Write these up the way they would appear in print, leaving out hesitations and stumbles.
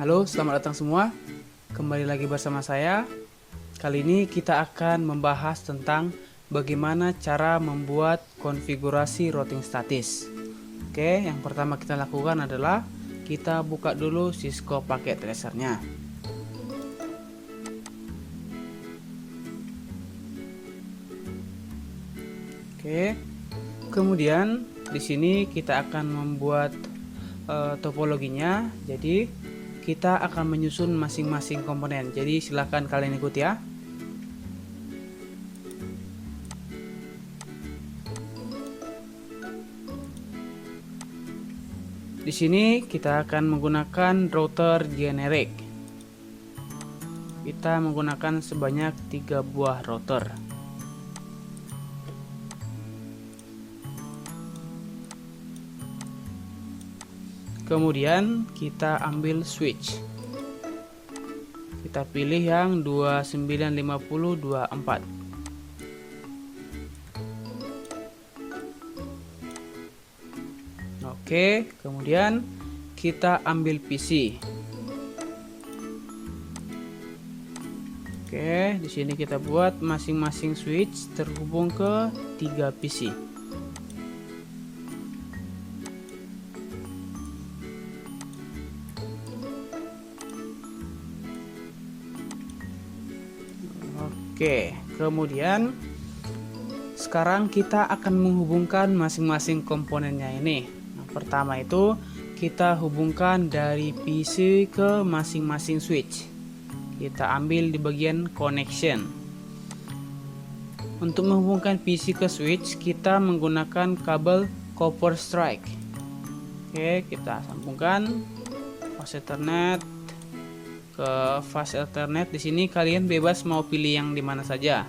Halo, selamat datang semua. Kembali lagi bersama saya. Kali ini kita akan membahas tentang bagaimana cara membuat konfigurasi routing statis. Oke, yang pertama kita lakukan adalah kita buka dulu Cisco Packet Tracer-nya. Oke. Kemudian di sini kita akan membuat topologinya. Jadi kita akan menyusun masing-masing komponen. Jadi silakan kalian ikut ya. Di sini kita akan menggunakan router generic. Kita menggunakan sebanyak 3 buah router. Kemudian kita ambil switch. Kita pilih yang 295024. Oke, kemudian kita ambil PC. Oke, di sini kita buat masing-masing switch terhubung ke 3 PC. Oke, kemudian sekarang kita akan menghubungkan masing-masing komponennya ini. Yang pertama itu kita hubungkan dari PC ke masing-masing switch. Kita ambil di bagian connection. Untuk menghubungkan PC ke switch, kita menggunakan kabel copper strike. Oke, kita sambungkan fast Ethernet ke fast Ethernet. Di sini kalian bebas mau pilih yang dimana saja.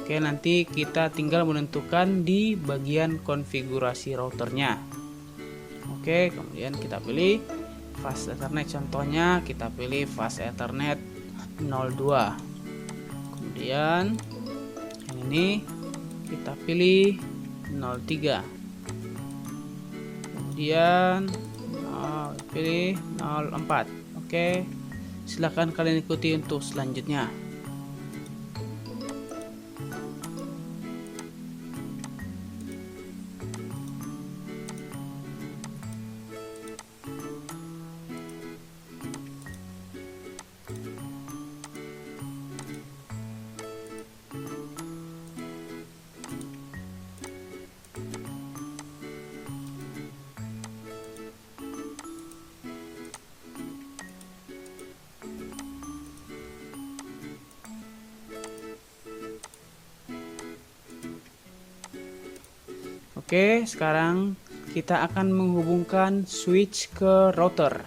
Oke, nanti kita tinggal menentukan di bagian konfigurasi routernya. Oke, kemudian kita pilih fast Ethernet. Contohnya kita pilih fast Ethernet 02. Kemudian yang ini kita pilih 03. Kemudian pilih 04. Oke, silakan kalian ikuti untuk selanjutnya. Oke, sekarang kita akan menghubungkan switch ke router.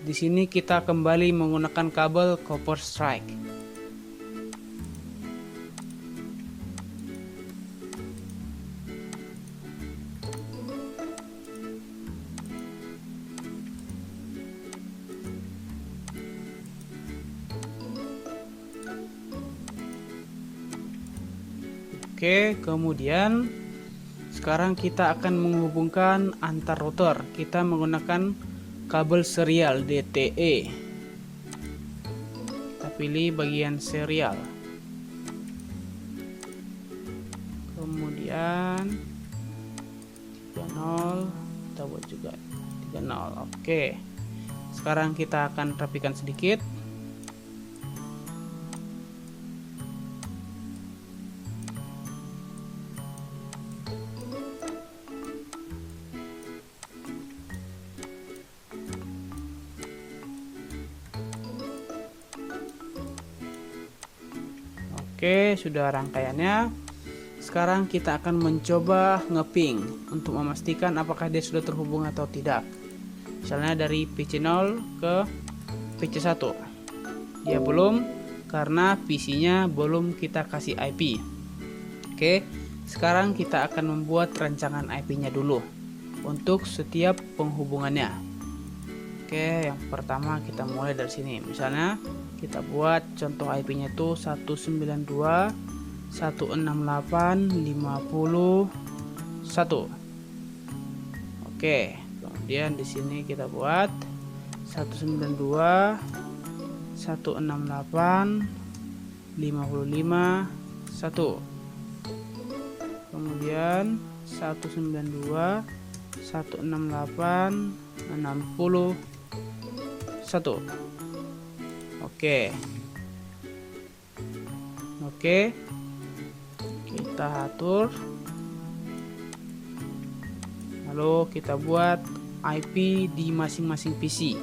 Di sini kita kembali menggunakan kabel copper strike. Oke, kemudian sekarang kita akan menghubungkan antar router. Kita menggunakan kabel serial DTE. Kita pilih bagian serial. Kemudian 30, kita buat juga 30. Oke. Sekarang kita akan rapikan sedikit. Oke, sudah rangkaiannya. Sekarang kita akan mencoba ngeping untuk memastikan apakah dia sudah terhubung atau tidak. Misalnya dari PC0 ke PC1. Dia belum karena PC-nya belum kita kasih IP. Oke, sekarang kita akan membuat rancangan IP-nya dulu untuk setiap penghubungannya. Oke, yang pertama kita mulai dari sini. Misalnya kita buat contoh IP-nya itu 192.168.50.1. Oke, kemudian di sini kita buat 192 168 55 1. Kemudian 192 168 60 1. Oke, kita atur, lalu kita buat IP di masing-masing PC.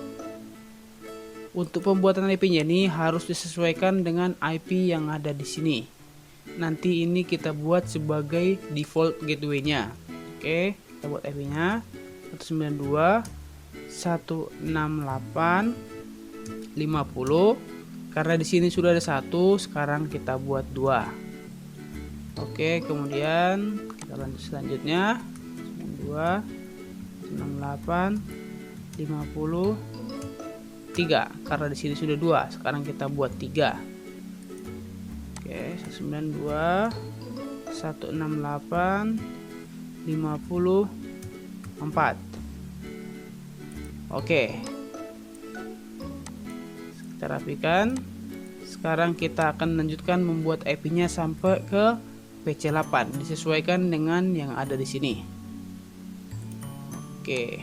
Untuk pembuatan IP-nya ini harus disesuaikan dengan IP yang ada di sini. Nanti ini kita buat sebagai default gateway-nya. Oke, kita buat IP-nya 192 168 50. Karena di sini sudah ada 1, sekarang kita buat 2. Oke, kemudian kita lanjut selanjutnya 92 168 50 3. Karena di sini sudah 2, sekarang kita buat 3. Oke, 192 168 50 4. Oke, kita rapikan. Sekarang kita akan lanjutkan membuat IP-nya sampai ke PC8, disesuaikan dengan yang ada di sini. Oke.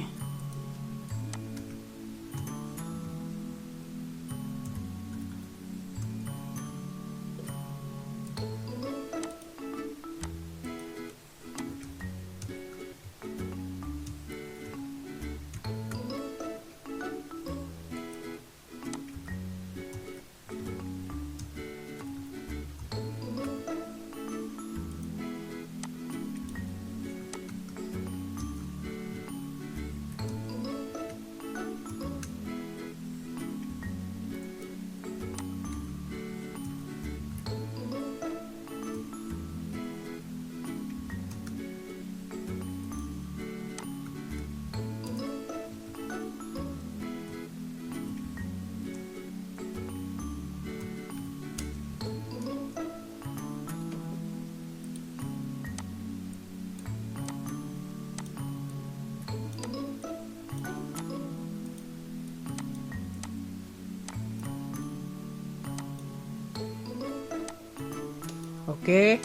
Oke,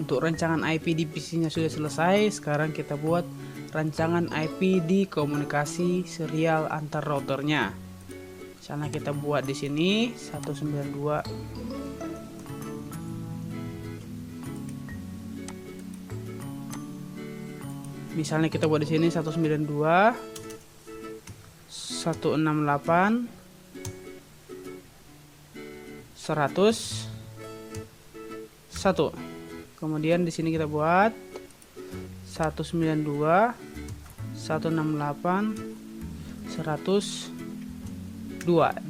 untuk rancangan IP di PC-nya sudah selesai. Sekarang kita buat rancangan IP di komunikasi serial antar routernya. Misalnya kita buat di sini 192. Misalnya kita buat di sini 192 168 100 1. Kemudian di sini kita buat 192 168 102.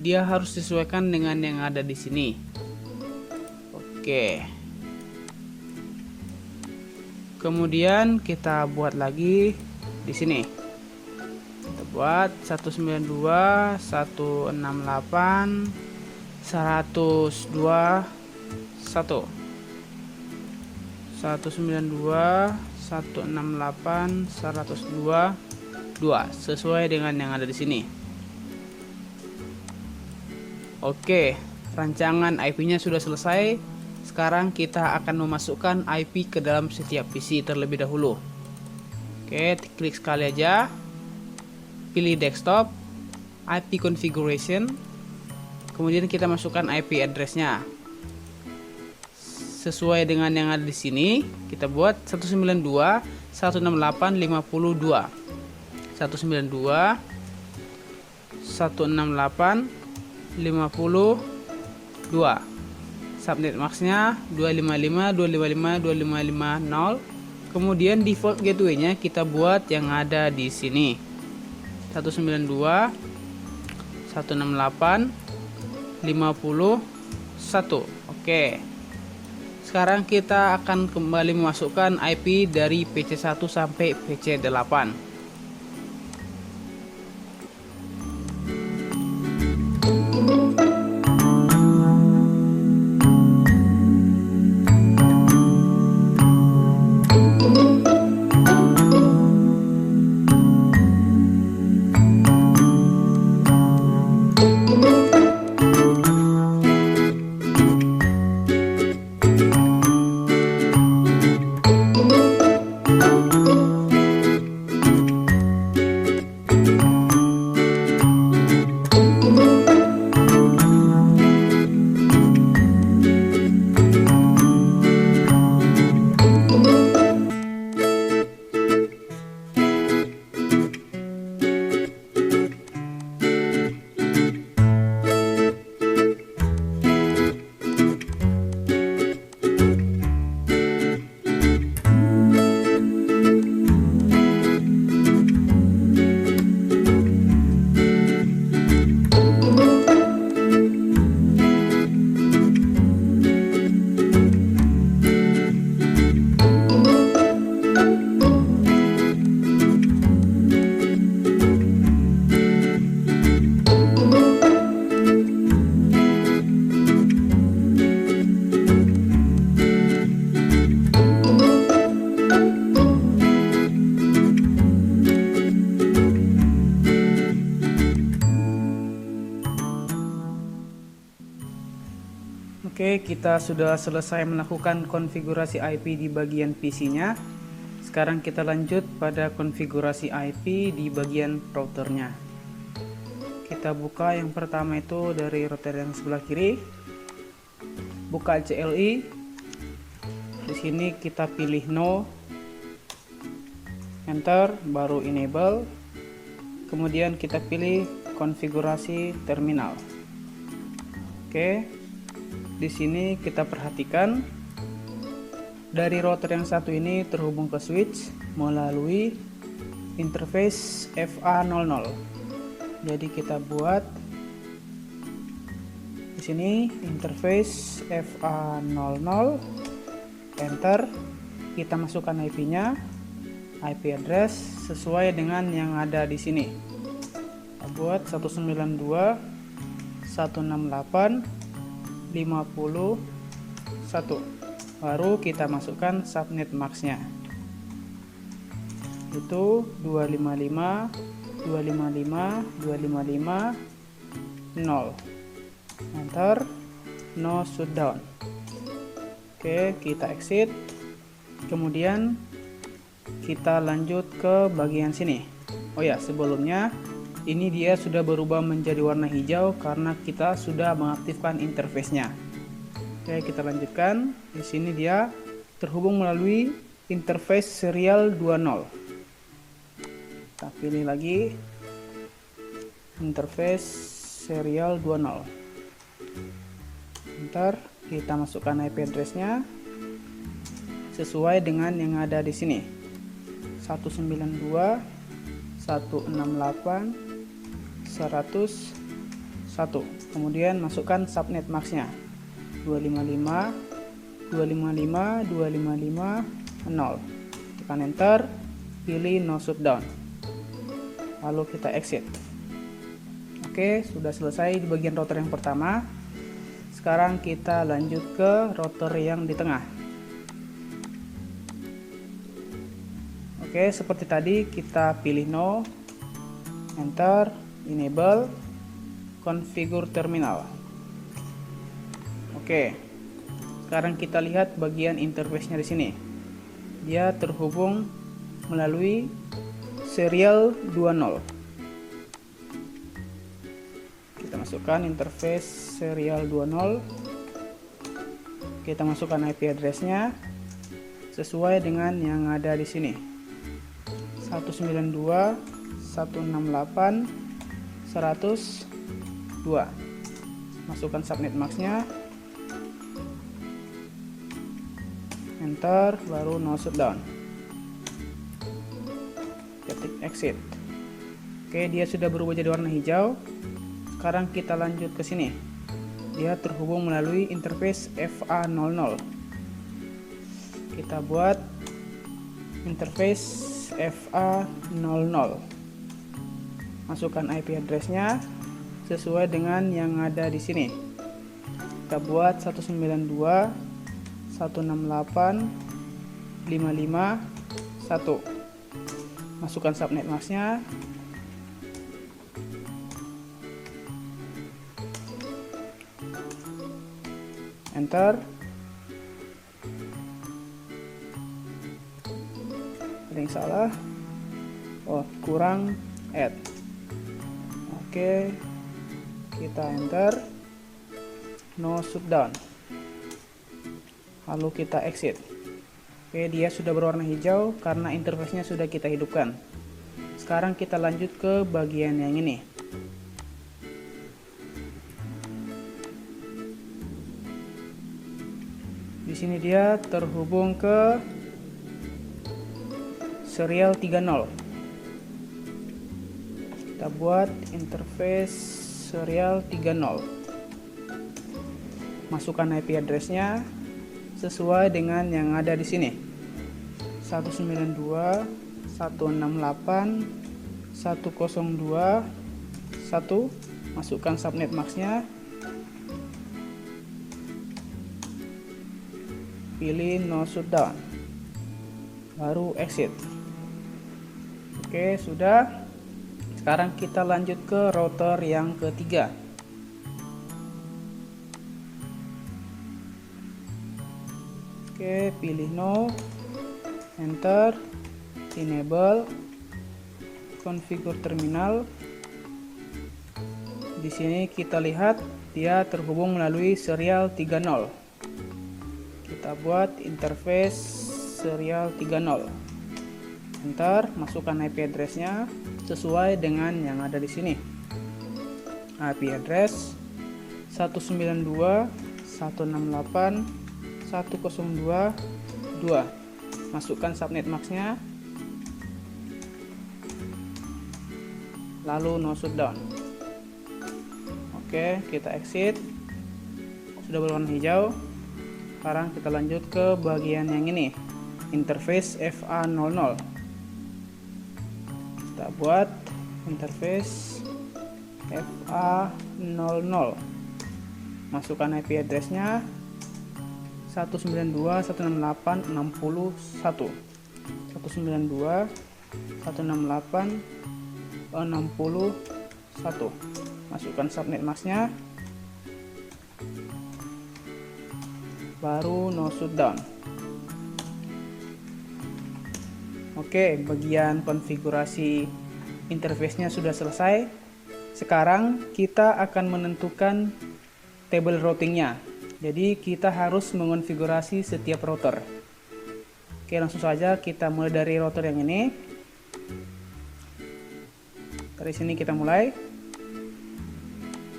Dia harus disesuaikan dengan yang ada di sini. Oke. Kemudian kita buat lagi di sini. Kita buat 192 168 102 1. 192 168 102 2 sesuai dengan yang ada di sini. Oke, rancangan IP-nya sudah selesai. Sekarang kita akan memasukkan IP ke dalam setiap PC terlebih dahulu. Oke, klik sekali aja, pilih desktop, IP configuration, kemudian kita masukkan IP address-nya sesuai dengan yang ada di sini. Kita buat 192 168 52 192 168 52. Subnet max-nya 255 255 2550. Kemudian default gateway-nya kita buat yang ada di sini 192 168 51. Oke. Sekarang kita akan kembali memasukkan IP dari PC1 sampai PC8. Oke, kita sudah selesai melakukan konfigurasi IP di bagian PC-nya. Sekarang kita lanjut pada konfigurasi IP di bagian routernya. Kita buka yang pertama itu dari router yang sebelah kiri. Buka CLI. Di sini kita pilih no. Enter, baru enable. Kemudian kita pilih konfigurasi terminal. Oke. Di sini kita perhatikan dari router yang satu ini terhubung ke switch melalui interface FA00. Jadi kita buat di sini interface FA00, enter, kita masukkan IP-nya, IP address sesuai dengan yang ada di sini. Kita buat 192.168.51. Baru kita masukkan subnet max-nya. Itu 255.255.255.0. Enter, no shutdown. Oke, kita exit. Kemudian kita lanjut ke bagian sini. Oh ya, sebelumnya ini dia sudah berubah menjadi warna hijau karena kita sudah mengaktifkan interface-nya. Oke, kita lanjutkan. Di sini dia terhubung melalui interface serial 20. Kita pilih lagi interface serial 20. Enter, kita masukkan IP address-nya sesuai dengan yang ada di sini. 192.168.101. Kemudian masukkan subnet max-nya 255.255.255.0. Tekan enter, pilih no shutdown, lalu kita exit. Oke, sudah selesai di bagian router yang pertama. Sekarang kita lanjut ke router yang di tengah. Oke, seperti tadi kita pilih no, enter, enable, configure terminal. Oke, sekarang kita lihat bagian interface-nya di sini. Dia terhubung melalui serial 20. Kita masukkan interface serial 20. Kita masukkan IP address-nya sesuai dengan yang ada di sini. 192.168.102. Masukkan subnet max-nya, enter, baru no shutdown, ketik exit. Oke, dia sudah berubah jadi warna hijau. Sekarang kita lanjut ke sini. Dia terhubung melalui interface FA00. Kita buat interface FA00. Masukkan IP address-nya sesuai dengan yang ada di sini. Kita buat 192.168.551. Masukkan subnet max-nya. Enter. Ada yang salah. Oh, kurang add. Oke, kita enter, no shutdown, lalu kita exit. Oke, dia sudah berwarna hijau karena interface-nya sudah kita hidupkan. Sekarang kita lanjut ke bagian yang ini. Di sini dia terhubung ke serial 30. Kita buat interface serial 30. Masukkan IP address-nya sesuai dengan yang ada di sini. 192.168.102.1. Masukkan subnet max-nya. Pilih no shutdown, baru exit. Oke, sudah. Sekarang kita lanjut ke router yang ketiga. Oke, pilih no, enter, enable, configure terminal. Di sini kita lihat dia terhubung melalui serial 30. Kita buat interface serial 30. Enter, masukkan IP address-nya sesuai dengan yang ada di sini. IP address 192.168.102.2. Masukkan subnet max-nya. Lalu no shutdown. Oke, kita exit. Sudah berwarna hijau. Sekarang kita lanjut ke bagian yang ini, interface FA00. Kita buat interface FA00. Masukkan IP address-nya 192.168.61. 192.168.61. Masukkan subnet max-nya, baru no shutdown. Oke, bagian konfigurasi interface-nya sudah selesai. Sekarang kita akan menentukan table routing-nya. Jadi kita harus mengonfigurasi setiap router. Oke, langsung saja kita mulai dari router yang ini. Dari sini kita mulai.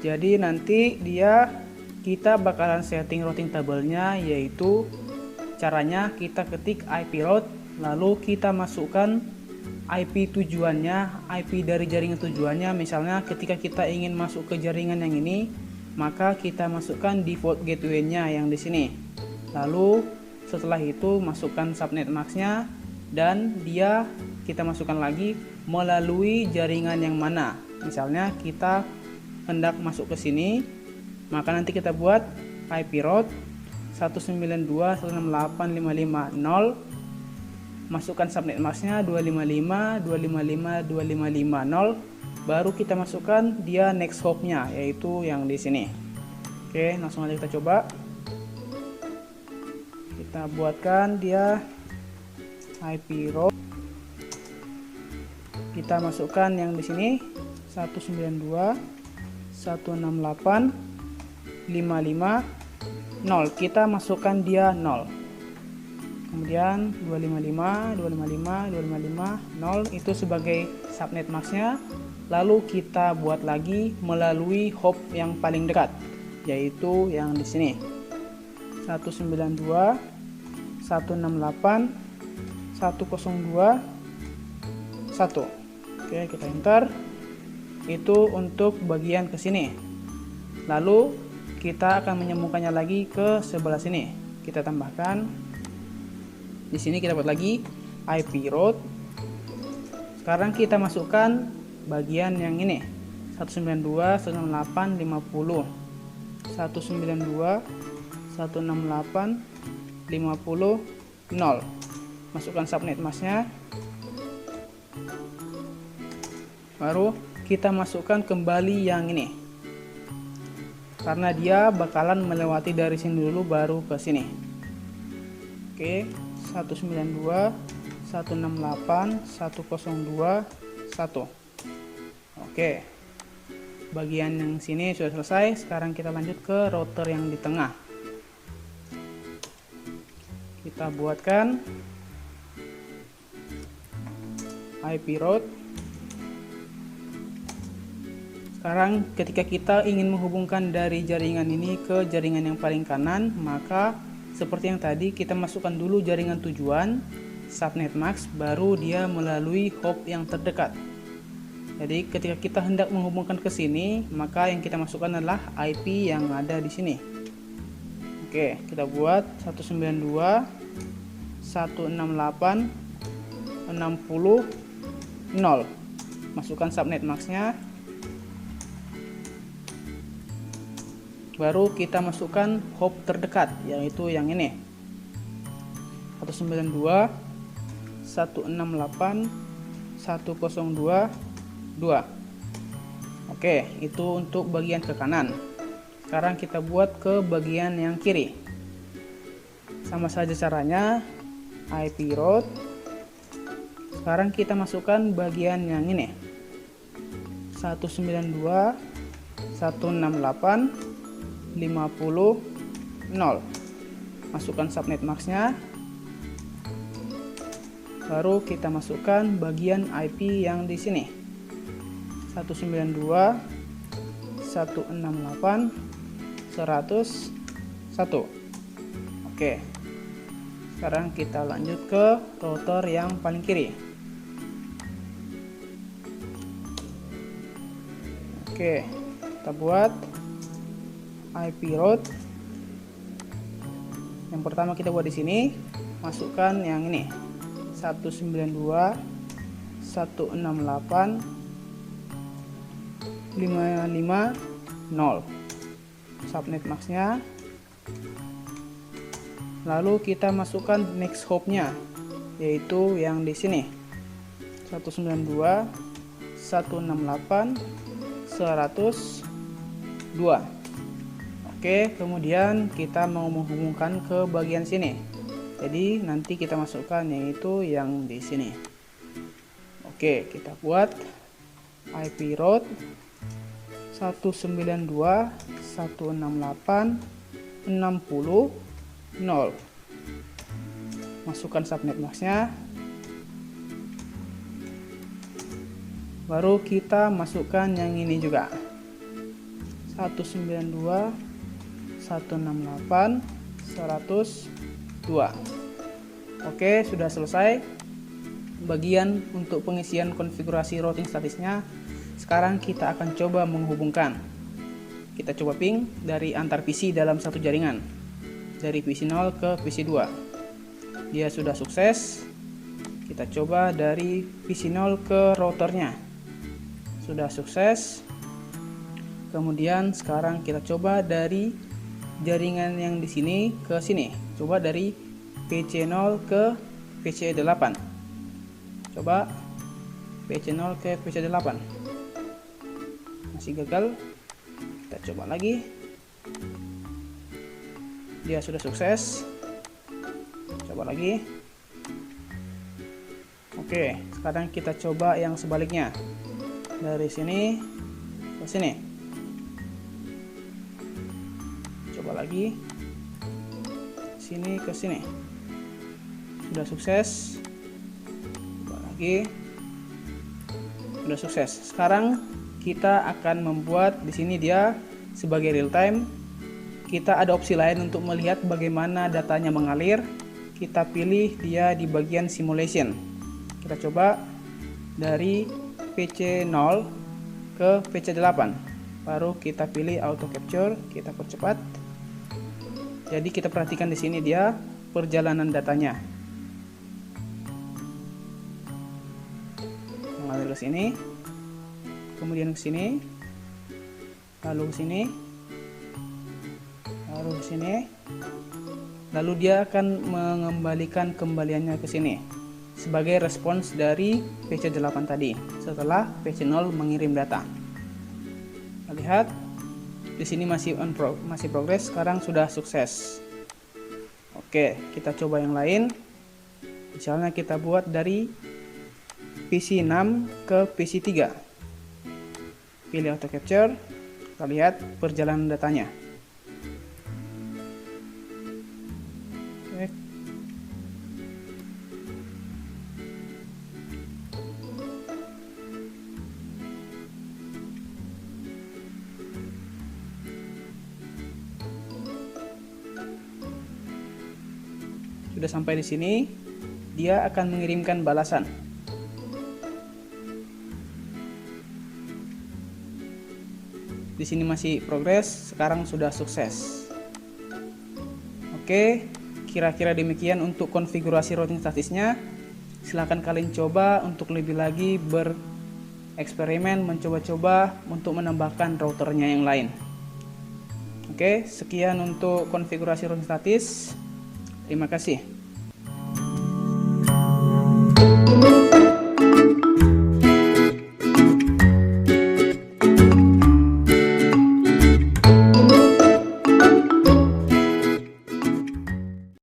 Jadi nanti kita bakalan setting routing tabelnya, yaitu caranya kita ketik IP route, lalu kita masukkan IP tujuannya, IP dari jaringan tujuannya. Misalnya ketika kita ingin masuk ke jaringan yang ini, maka kita masukkan default gateway-nya yang di sini. Lalu setelah itu masukkan subnet max-nya, dan kita masukkan lagi melalui jaringan yang mana. Misalnya kita hendak masuk ke sini, maka nanti kita buat IP route 192.168.550, masukkan subnet max-nya 255.255.255.0, baru kita masukkan dia next hop-nya, yaitu yang di sini. Oke, langsung aja kita coba. Kita buatkan dia IP route. Kita masukkan yang di sini 192.168.550. Kita masukkan dia 0. Kemudian 255.255.255.0 itu sebagai subnet max-nya. Lalu kita buat lagi melalui hop yang paling dekat, yaitu yang di sini 192.168.102.1. Oke, kita enter. Itu untuk bagian ke sini. Lalu kita akan menyambungkannya lagi ke sebelah sini. Kita tambahkan di sini, kita buat lagi IP route. Sekarang kita masukkan bagian yang ini 192.168.50, 192.168.50.0. Masukkan subnet max-nya. Baru kita masukkan kembali yang ini, karena dia bakalan melewati dari sini dulu baru ke sini. Oke, 192.168.102.1. Oke, bagian yang sini sudah selesai. Sekarang kita lanjut ke router yang di tengah. Kita buatkan IP route. Sekarang ketika kita ingin menghubungkan dari jaringan ini ke jaringan yang paling kanan, maka seperti yang tadi kita masukkan dulu jaringan tujuan, subnet max, baru dia melalui hop yang terdekat. Jadi ketika kita hendak menghubungkan ke sini, maka yang kita masukkan adalah IP yang ada di sini. Oke, kita buat 192.168.60.0. Masukkan subnet max-nya. Baru kita masukkan hop terdekat, yaitu yang ini 192.168.102.2. Oke, itu untuk bagian ke kanan. Sekarang kita buat ke bagian yang kiri. Sama saja caranya, IP route. Sekarang kita masukkan bagian yang ini, 192.168.50.0. Masukkan subnet max-nya. Baru kita masukkan bagian IP yang di sini, 192.168.100.1. Oke. Sekarang kita lanjut ke router yang paling kiri. Oke, kita buat IP route. Yang pertama kita buat di sini, masukkan yang ini, 192.168.550 subnet max-nya. Lalu kita masukkan next hop-nya, yaitu yang di sini, 192.168.100.2. Oke, kemudian kita mau menghubungkan ke bagian sini. Jadi nanti kita masukkan yaitu yang di sini. Oke, kita buat IP route 192.168.60.0. Masukkan subnet max-nya. Baru kita masukkan yang ini juga, 192.168.100.2. Oke, sudah selesai bagian untuk pengisian konfigurasi routing statisnya. Sekarang kita akan coba menghubungkan. Kita coba ping dari antar PC dalam satu jaringan, dari PC 0 ke PC 2. Dia sudah sukses. Kita coba dari PC 0 ke routernya, sudah sukses. Kemudian sekarang kita coba dari jaringan yang di sini ke sini. Coba dari PC 0 ke PC 8. Coba PC 0 ke PC 8. Masih gagal. Kita coba lagi. Dia sudah sukses. Coba lagi. Oke, sekarang kita coba yang sebaliknya. Dari sini ke sini. Coba lagi. Sini ke sini. Sudah sukses. Coba lagi. Sudah sukses. Sekarang kita akan membuat di sini dia sebagai real time. Kita ada opsi lain untuk melihat bagaimana datanya mengalir. Kita pilih dia di bagian simulation. Kita coba dari PC 0 ke PC 8. Baru kita pilih auto capture, kita percepat. Jadi kita perhatikan di sini dia perjalanan datanya. Mengalir ke sini, kemudian ke sini, lalu ke sini, lalu ke sini. Lalu dia akan mengembalikan kembaliannya ke sini sebagai respons dari PC 8 tadi setelah PC 0 mengirim data. Kita lihat di sini masih progress, sekarang sudah sukses. Oke, kita coba yang lain. Misalnya kita buat dari PC 6 ke PC 3. Pilih auto capture, kita lihat perjalanan datanya. Oke. Sudah sampai di sini, dia akan mengirimkan balasan. Di sini masih progres, sekarang sudah sukses. Oke, kira-kira demikian untuk konfigurasi routing statisnya. Silahkan kalian coba untuk lebih lagi bereksperimen, mencoba-coba untuk menambahkan routernya yang lain. Oke, sekian untuk konfigurasi routing statis. Terima kasih.